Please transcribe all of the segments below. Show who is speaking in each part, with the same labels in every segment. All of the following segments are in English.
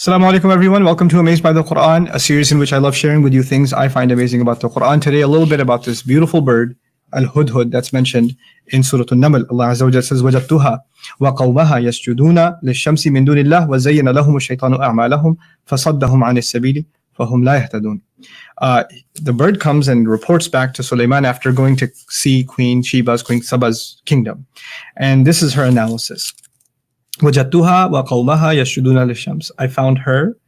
Speaker 1: Assalamu alaikum everyone, welcome to Amazed by the Quran, a series in which I love sharing with you things I find amazing about the Quran. Today a little bit about this beautiful bird, al-hudhud, that's mentioned in Surah An-Naml. Allah Azza wa Jalla says, وَجَدْتُهَا وَقَوْمَهَا يَسْجُدُونَ لِلشَّمْسِ مِن دُونِ اللَّهِ وَزَيَّنَ لَهُمُ الشَّيْطَانُ أَعْمَالَهُم فَصَدَّهُمْ عَنِ السَّبِيلِ فَهُمْ لَا يَهْتَدُونَ. The bird comes and reports back to Sulaiman after going to see Queen Saba's kingdom. And this is her analysis. وَجَدْتُهَا وَقَوْمَهَا يَسْجُدُونَ لِلشَّمْسِ. I found her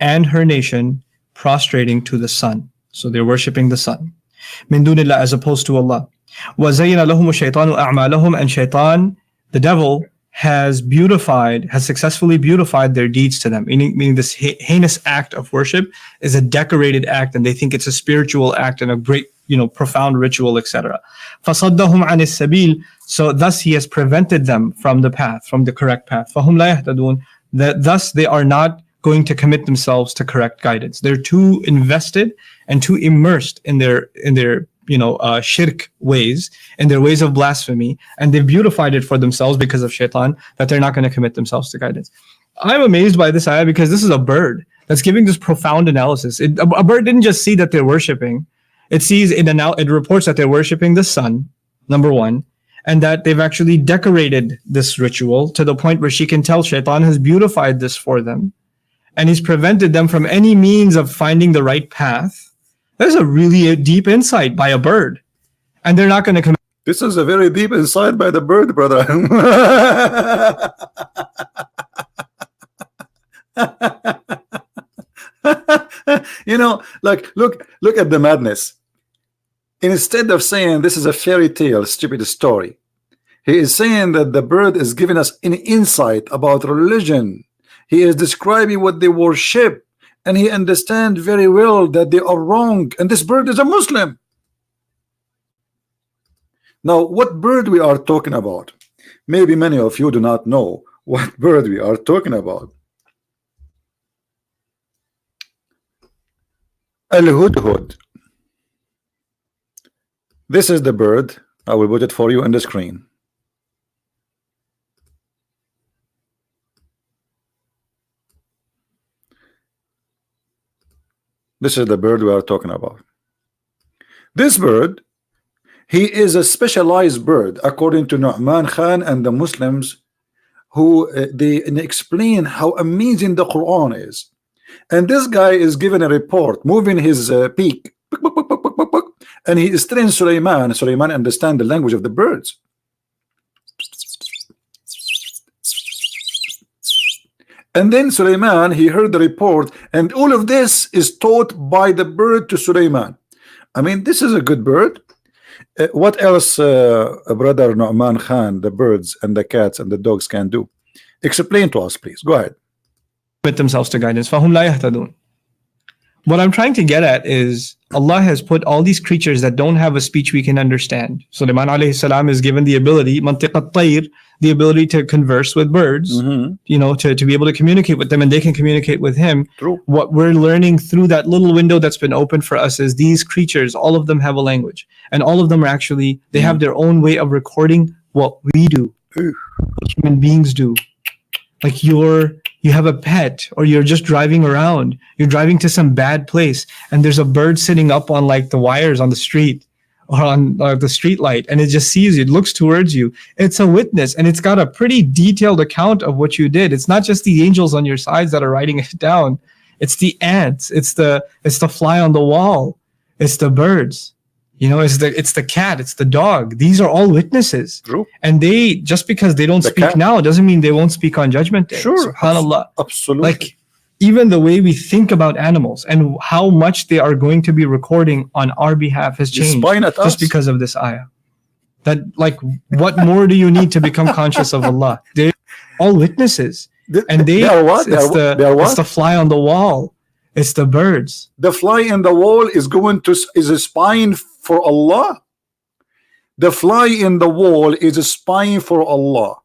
Speaker 1: and her nation prostrating to the sun. So they're worshipping the sun. مِن دُونِ اللَّهِ, as opposed to Allah. وَزَيَّنَ لَهُمُ الشَّيْطَانُ أَعْمَالَهُم. And shaitan, the devil, has successfully beautified their deeds to them. Meaning this heinous act of worship is a decorated act, and they think it's a spiritual act and a great, profound ritual, etc. فَصَدَّهُمْ عَنِ السَّبِيلِ. So thus he has prevented them from the path, from the correct path. فَهُمْ لَا يَهْتَدُونَ. That thus they are not going to commit themselves to correct guidance. They're too invested and too immersed in their shirk ways, in their ways of blasphemy, and they've beautified it for themselves because of shaitan, that they're not going to commit themselves to guidance. I'm amazed by this ayah because this is a bird that's giving this profound analysis. A bird didn't just see that they're worshipping. It reports that they're worshipping the sun, number one, and that they've actually decorated this ritual to the point where she can tell shaitan has beautified this for them, and he's prevented them from any means of finding the right path. There's a really deep insight by a bird, and they're not going to commit.
Speaker 2: This is a very deep insight by the bird, brother. Look at the madness. Instead of saying this is a fairy tale, stupid story, he is saying that the bird is giving us an insight about religion. He is describing what they worship, and he understands very well that they are wrong, and this bird is a Muslim. Now, what bird we are talking about? Maybe many of you do not know what bird we are talking about. Al-hudhud. This is the bird. I will put it for you on the screen. This is the bird we are talking about. This bird, he is a specialized bird according to Nouman Khan and the Muslims, who they explain how amazing the Quran is. And this guy is given a report, moving his beak, and he is telling Sulaiman. Sulaiman understands the language of the birds. And then Sulaiman, he heard the report, and all of this is taught by the bird to Sulaiman. I mean, this is a good bird. What else, brother Nouman Khan, the birds and the cats and the dogs can do? Explain to us, please. Go ahead.
Speaker 1: Commit themselves to guidance. فَهُمْ لَا يَهْتَدُونَ. What I'm trying to get at is Allah has put all these creatures that don't have a speech we can understand. Sulaiman alayhi salam is given the ability, mantiqat tayr, the ability to converse with birds, to be able to communicate with them, and they can communicate with him.
Speaker 2: True.
Speaker 1: What we're learning through that little window that's been opened for us is these creatures, all of them have a language, and all of them are actually, they have their own way of recording what we do, what human beings do. Like you have a pet, or you're just driving around, you're driving to some bad place, and there's a bird sitting up on like the wires on the street, or on the street light, and it just sees you, it looks towards you. It's a witness, and it's got a pretty detailed account of what you did. It's not just the angels on your sides that are writing it down. It's the ants, it's the fly on the wall, it's the birds, it's the cat, it's the dog. These are all witnesses.
Speaker 2: True.
Speaker 1: And they, just because they don't speak now doesn't mean they won't speak on Judgment Day.
Speaker 2: Sure.
Speaker 1: SubhanAllah.
Speaker 2: Absolutely.
Speaker 1: Like, even the way we think about animals and how much they are going to be recording on our behalf has changed just because of this ayah. That, like, what more do you need to become conscious of Allah? They're all witnesses. And they are what? It's the fly on the wall. It's the birds.
Speaker 2: The fly in the wall is a spying for Allah. The fly in the wall is a spying for Allah.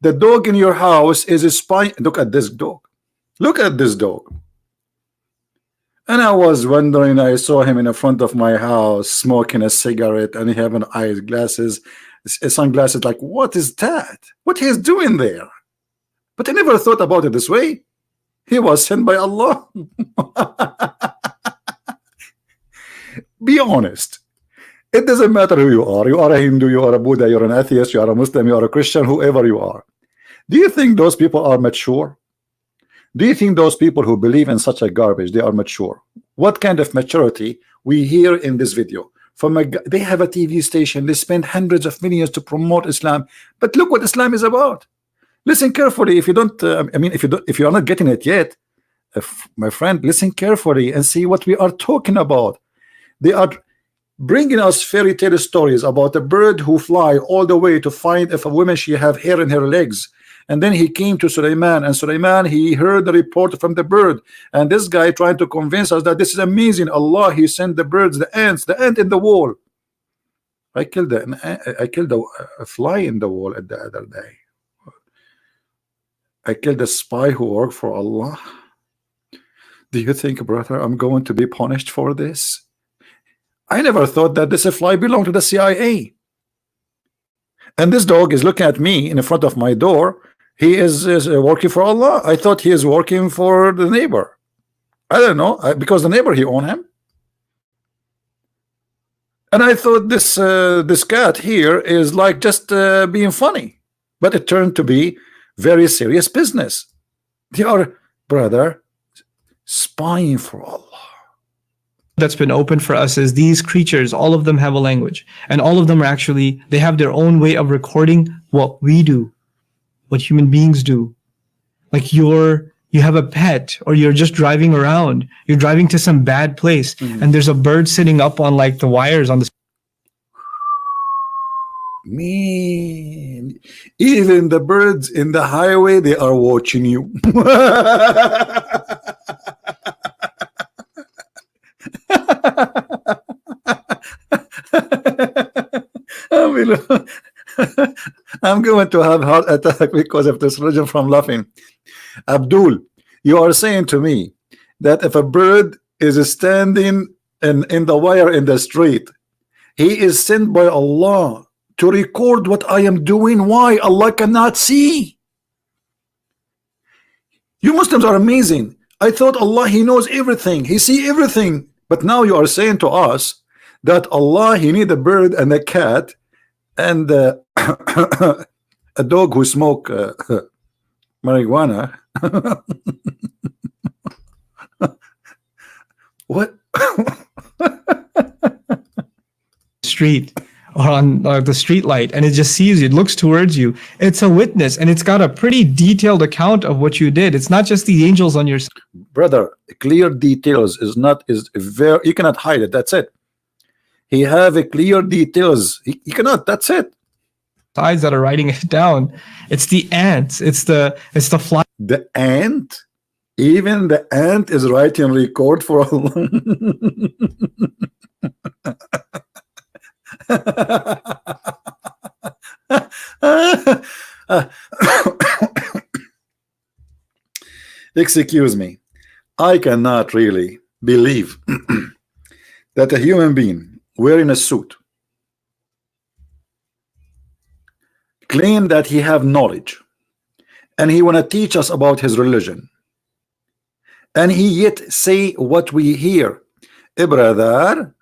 Speaker 2: The dog in your house is a spy. Look at this dog. Look at this dog. And I was wondering, I saw him in the front of my house smoking a cigarette, and he having sunglasses. Like, what is that? What he's doing there? But I never thought about it this way. He was sent by Allah. Be honest. It doesn't matter who you are. You are a Hindu, you are a Buddha, you're an atheist, you are a Muslim, you are a Christian, whoever you are. Do you think those people are mature? Do you think those people who believe in such a garbage, they are mature? What kind of maturity we hear in this video? They have a TV station, they spend hundreds of millions to promote Islam, but look what Islam is about. Listen carefully. If you don't, if you are not getting it yet, my friend, listen carefully and see what we are talking about. They are bringing us fairy tale stories about a bird who fly all the way to find if a woman she have hair in her legs, and then he came to Sulaiman, and Sulaiman, he heard the report from the bird, and this guy trying to convince us that this is amazing. Allah, he sent the birds, the ant in the wall. I killed a fly in the wall the other day. I killed a spy who worked for Allah. Do you think, brother, I'm going to be punished for this? I never thought that this fly belonged to the CIA. And this dog is looking at me in front of my door. He is working for Allah. I thought he is working for the neighbor. I don't know, because the neighbor, he owned him. And I thought this cat here is like just being funny. But it turned to be very serious business. They are, brother, spying for Allah.
Speaker 1: That's been open for us is these creatures, all of them have a language, and all of them are actually, they have their own way of recording what we do, what human beings do. Like you have a pet, or you're just driving around, you're driving to some bad place, and there's a bird sitting up on like the wires on the
Speaker 2: Man, even the birds in the highway, they are watching you. I'm going to have heart attack because of this religion from laughing. Abdul, you are saying to me that if a bird is standing in the wire in the street, he is sent by Allah to record what I am doing. Why? Allah cannot see. You Muslims are amazing. I thought Allah, he knows everything, he see everything, but now you are saying to us that Allah, he need a bird and a cat and a dog who smoke marijuana. What?
Speaker 1: street or on the street light, and it just sees you, it looks towards you. It's a witness, and it's got a pretty detailed account of what you did. It's not just the angels on your
Speaker 2: brother. Clear details is very, you cannot hide it. That's it. He have a clear details. He cannot. That's it.
Speaker 1: sides that are writing it down. It's the ants. It's the fly.
Speaker 2: The ant. Even the ant is writing record for Allah. Excuse me, I cannot really believe that a human being wearing a suit claim that he have knowledge and he want to teach us about his religion, and he yet say what we hear. Brother,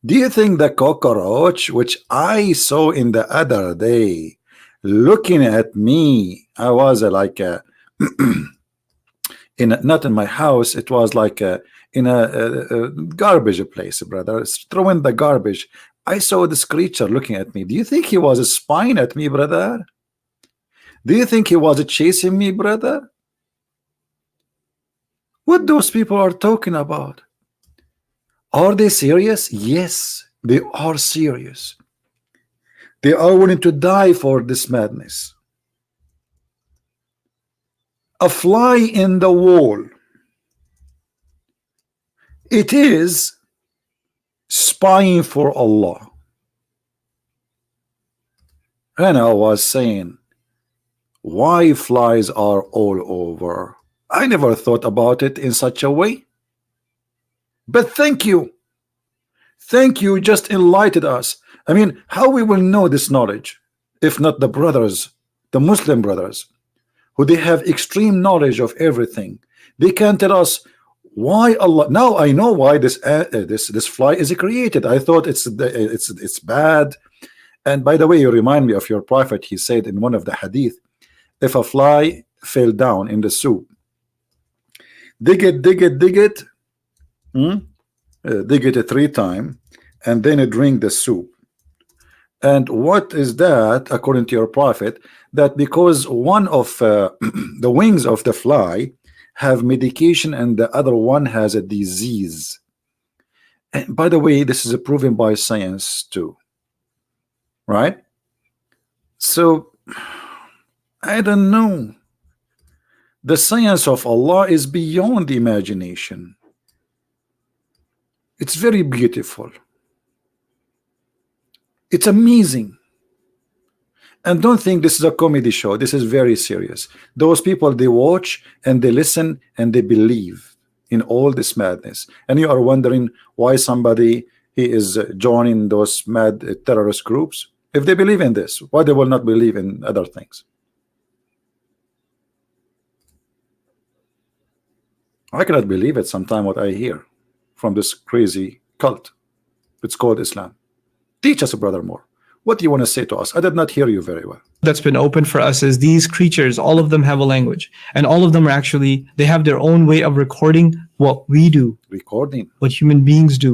Speaker 2: do you think the cockroach which I saw in the other day looking at me, I was like not in my house, it was like in a garbage place, brother, throwing the garbage. I saw this creature looking at me. Do you think he was spying at me, brother? Do you think he was chasing me, brother? What those people are talking about? Are they serious? Yes, they are serious. They are willing to die for this madness. A fly in the wall. It is spying for Allah. And I was saying, why flies are all over? I never thought about it in such a way. But thank you. Thank you, just enlightened us. I mean, how we will know this knowledge if not the brothers, the Muslim brothers, who they have extreme knowledge of everything. They can tell us why Allah. Now I know why this fly is created. I thought it's bad. And by the way, you remind me of your prophet. He said in one of the hadith, if a fly fell down in the soup, dig it, dig it 3 times, and then drink the soup. And what is that, according to your prophet? That because one of the wings of the fly have medication and the other one has a disease. And by the way, this is proven by science too, right? So I don't know. The science of Allah is beyond imagination. It's very beautiful. It's amazing. And don't think this is a comedy show. This is very serious. Those people, they watch and they listen and they believe in all this madness. And you are wondering why somebody he is joining those mad terrorist groups. If they believe in this, why they will not believe in other things? I cannot believe it sometimes what I hear from this crazy cult. It's called Islam. Teach us, brother, more. What do you want to say to us? I did not hear you very well.
Speaker 1: That's been open for us is these creatures, all of them have a language, and all of them are actually, they have their own way of recording what we do, what human beings do.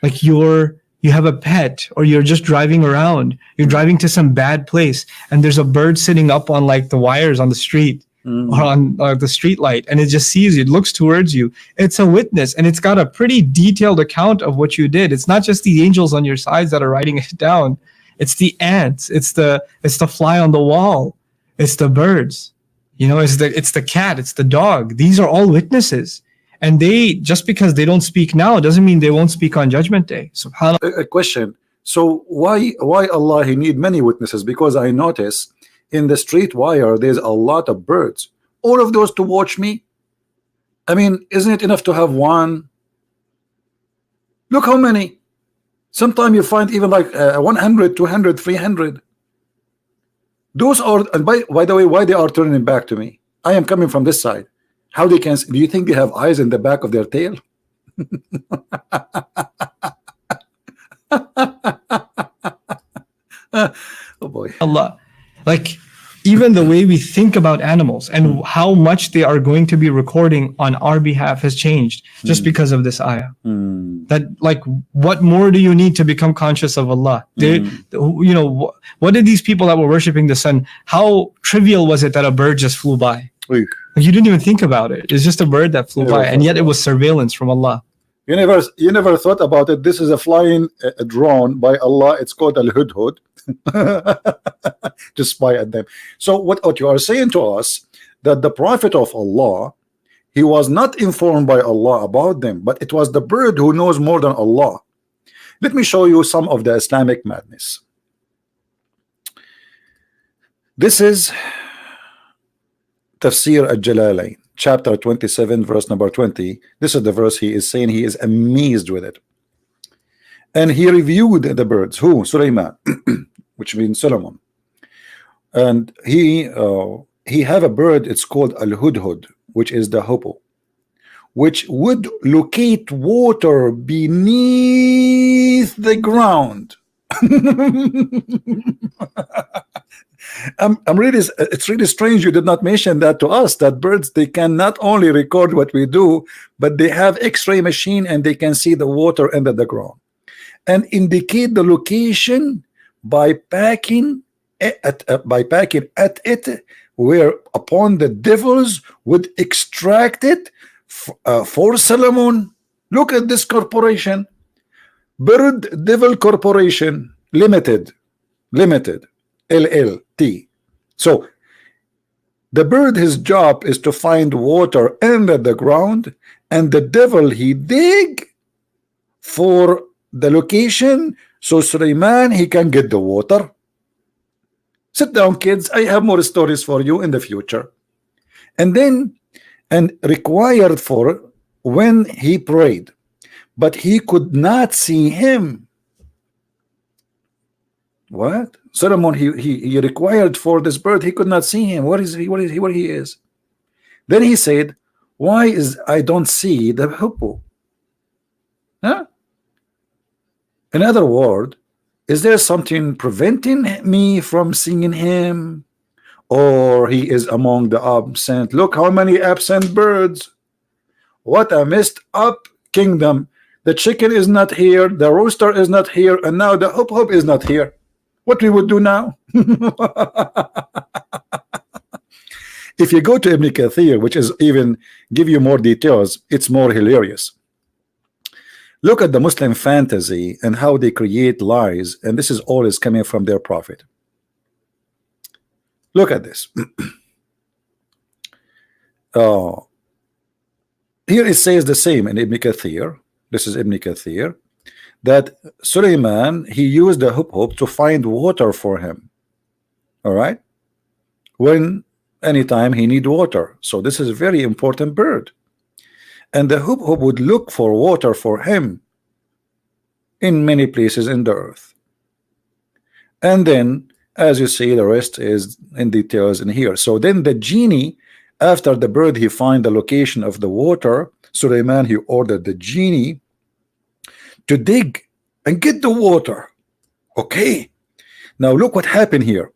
Speaker 1: Like you have a pet, or you're just driving around, you're driving to some bad place, and there's a bird sitting up on like the wires on the street, or on the street light, and it just sees you, it looks towards you. It's a witness, and it's got a pretty detailed account of what you did. It's not just the angels on your sides that are writing it down. It's the ants, it's the fly on the wall, it's the birds, it's the cat, it's the dog. These are all witnesses. And they, just because they don't speak now doesn't mean they won't speak on Judgment Day. SubhanAllah.
Speaker 2: A question. So why Allah he need many witnesses? Because I notice in the street wire there's a lot of birds. All of those to watch me? I mean, isn't it enough to have one? Look how many. Sometimes you find even like 100, 200, 300. Those are, and by the way, why they are turning back to me? I am coming from this side. How they can? Do you think they have eyes in the back of their tail? Oh boy.
Speaker 1: Allah, like even the way we think about animals and how much they are going to be recording on our behalf has changed just because of this ayah. That, like, what more do you need to become conscious of Allah? What did these people that were worshiping the sun, how trivial was it that a bird just flew by? You didn't even think about it. It's just a bird that flew by, and yet it was surveillance from Allah.
Speaker 2: You never thought about it. This is a flying drone by Allah. It's called al-Hudhud. To spy at them. So what you are saying to us, that the prophet of Allah, he was not informed by Allah about them, but it was the bird who knows more than Allah. Let me show you some of the Islamic madness. This is Tafsir al-Jalalain, chapter 27, verse number 20. This is the verse he is saying he is amazed with it. And he reviewed the birds. Who? Sulaiman, which means Solomon. And he have a bird, it's called al-Hudhud, which is the hoopoe, which would locate water beneath the ground. It's really strange you did not mention that to us, that birds, they can not only record what we do, but they have X-ray machine and they can see the water under the ground and indicate the location by packing at it, where upon the devils would extract it for Solomon. Look at this corporation, Bird Devil Corporation Limited, LLT. So the bird, his job is to find water under the ground, and the devil, he dig for the location so Sulaiman he can get the water. Sit down, kids. I have more stories for you in the future. And then, and required for when he prayed, but he could not see him. What? Solomon, he required for this bird, he could not see him. Where is he? Where he is? Then he said, Why is I don't see the hoopoe? Huh? In other words, is there something preventing me from seeing him? Or he is among the absent? Look how many absent birds. What a messed up kingdom. The chicken is not here, the rooster is not here, and now the hoopoe is not here. What we would do now? If you go to Ibn Kathir, which is even give you more details, it's more hilarious. Look at the Muslim fantasy and how they create lies, and this is all is coming from their prophet. Look at this. Here it says the same in Ibn Kathir. This is Ibn Kathir, that Sulaiman, he used the hoopoe to find water for him. All right, when anytime he need water. So this is a very important bird, and the hoopoe would look for water for him in many places in the earth. And then, as you see, the rest is in details in here. So then the genie, after the bird he find the location of the water, Sulaiman, he ordered the genie to dig and get the water. Okay, now look what happened here.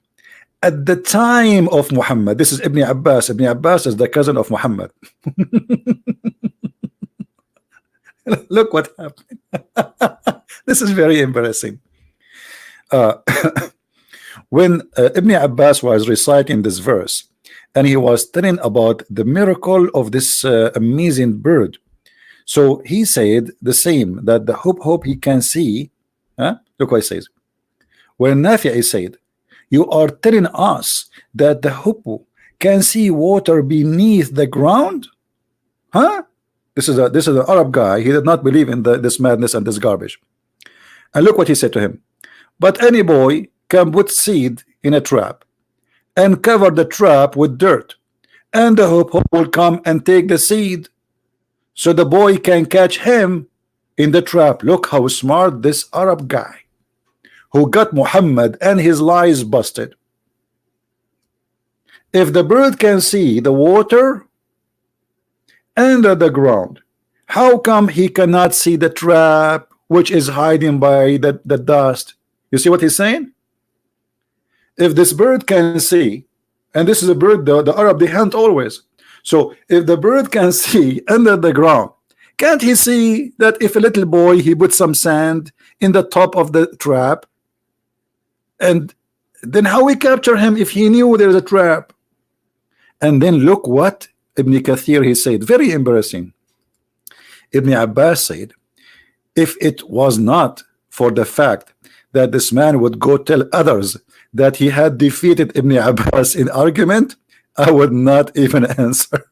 Speaker 2: At the time of Muhammad, this is Ibn Abbas. Ibn Abbas is the cousin of Muhammad. Look what happened. This is very embarrassing. When Ibn Abbas was reciting this verse, and he was telling about the miracle of this amazing bird, so he said the same, that the hoopoe he can see. Look what he says. When Nafi' said, you are telling us that the hoopoe can see water beneath the ground? Huh? This is an Arab guy. He did not believe in this madness and this garbage. And look what he said to him. But any boy can put seed in a trap and cover the trap with dirt, and the hoopoe will come and take the seed, so the boy can catch him in the trap. Look how smart this Arab guy, who got Muhammad and his lies busted. If the bird can see the water under the ground, how come he cannot see the trap which is hiding by the dust? You see what he's saying? If this bird can see, and this is a bird, the Arab, they hunt always. So if the bird can see under the ground, can't he see that if a little boy, he put some sand in the top of the trap, and then how we capture him if he knew there's a trap? And then look what Ibn Kathir, he said, very embarrassing. Ibn Abbas said, if it was not for the fact that this man would go tell others that he had defeated Ibn Abbas in argument, I would not even answer.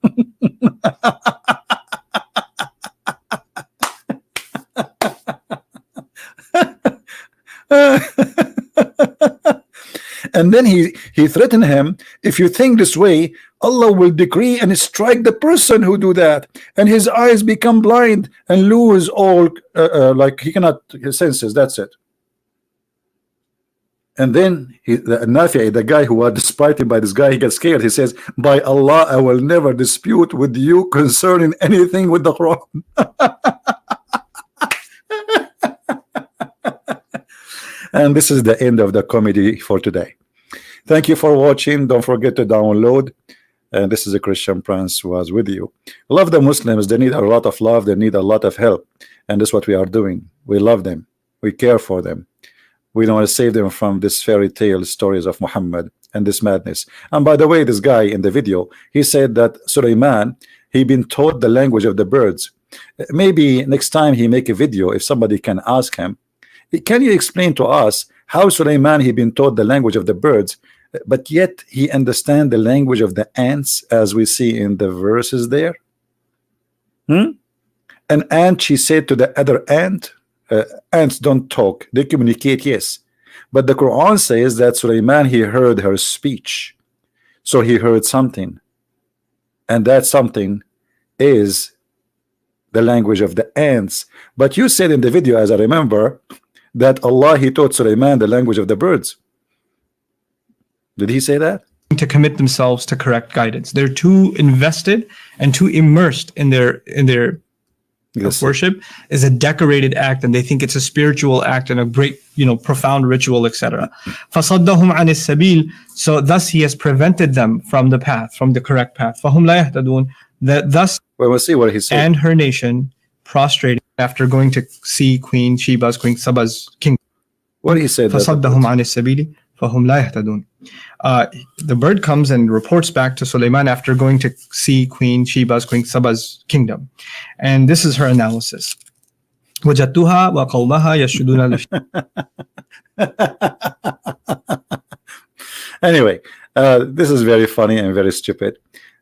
Speaker 2: And then he threatened him, if you think this way, Allah will decree and strike the person who do that, and his eyes become blind and lose all, like he cannot, his senses, that's it. And then the Nafi', the guy who was despited by this guy, he gets scared. He says, by Allah, I will never dispute with you concerning anything with the Quran. And this is the end of the comedy for today. Thank you for watching. Don't forget to download. And this is a Christian Prince who was with you. Love the Muslims. They need a lot of love. They need a lot of help. And that's what we are doing. We love them. We care for them. We want to save them from this fairy tale stories of Muhammad and this madness. And by the way, this guy in the video, he said that Sulaiman, he been taught the language of the birds. Maybe next time he make a video, if somebody can ask him, can you explain to us how Sulaiman he been taught the language of the birds, but yet he understand the language of the ants, as we see in the verses there? An ant, she said to the other ant, ants don't talk, they communicate, yes, but the Quran says that Sulaiman, he heard her speech, so he heard something, and that something is the language of the ants. But you said in the video, as I remember, that Allah, he taught Sulaiman the language of the birds. Did he say that?
Speaker 1: to commit themselves to correct guidance. They're too invested and too immersed in their
Speaker 2: Yes.
Speaker 1: worship is a decorated act, and they think it's a spiritual act and a great, profound ritual, etc. فَصَدَّهُمْ عَنِ السَّبِيلِ. So thus he has prevented them from the path, from the correct path. فَهُمْ لَا يَهْتَدُونَ. That thus
Speaker 2: Well, we'll see what he said.
Speaker 1: and her nation prostrated after going to see Queen Saba's kingdom.
Speaker 2: What he said.
Speaker 1: فَصَدَّهُمْ عَنِ السَّبِيلِ فَهُمْ لَا يَهْتَدُونَ. The bird comes and reports back to Sulaiman after going to see Queen Saba's kingdom. And this is her analysis. وَجَدْتُهَا وَقَوْمَهَا يَسْجُدُونَ
Speaker 2: Anyway, this is very funny and very stupid.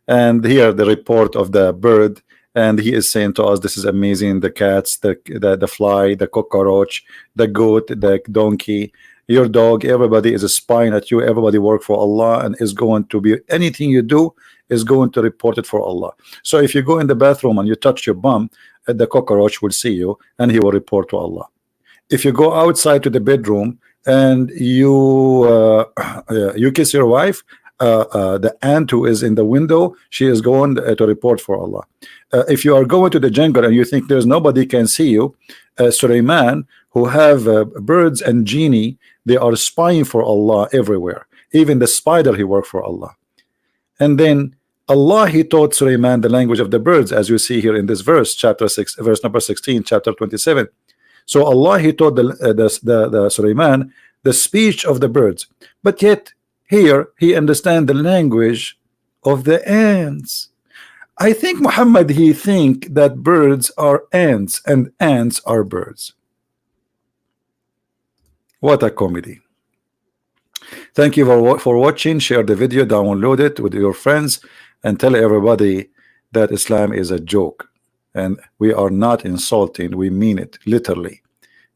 Speaker 2: And here the report of the bird, and he is saying to us, this is amazing. The cats, the fly, the cockroach, the goat, the donkey, your dog, everybody is spying at you. Everybody work for Allah and is going to be, anything you do is going to report it for Allah. So if you go in the bathroom and you touch your bum, the cockroach will see you and he will report to Allah. If you go outside to the bedroom and you kiss your wife, the ant who is in the window, she is going to report for Allah. If you are going to the jungle and you think there's nobody can see you, Sulaiman, who have birds and genie, they are spying for Allah everywhere. Even the spider, he worked for Allah. And then Allah, he taught Sulaiman the language of the birds, as you see here in this verse, chapter 6, verse number 16, chapter 27. So Allah, he taught the Sulaiman the speech of the birds, but yet here he understand the language of the ants. I think Muhammad, he think that birds are ants and ants are birds. What a comedy. Thank you for watching. Share the video, download it with your friends, and tell everybody that Islam is a joke. And we are not insulting, we mean it literally.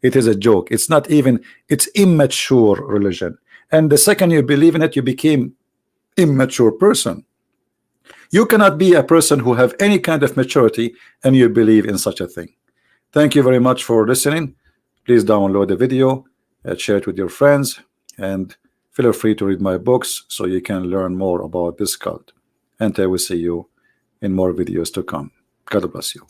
Speaker 2: It is a joke. It's not even, it's immature religion. And the second you believe in it, you became immature person. You cannot be a person who have any kind of maturity and you believe in such a thing. Thank you very much for listening. Please download the video, share it with your friends, and feel free to read my books so you can learn more about this cult. And I will see you in more videos to come. God bless you.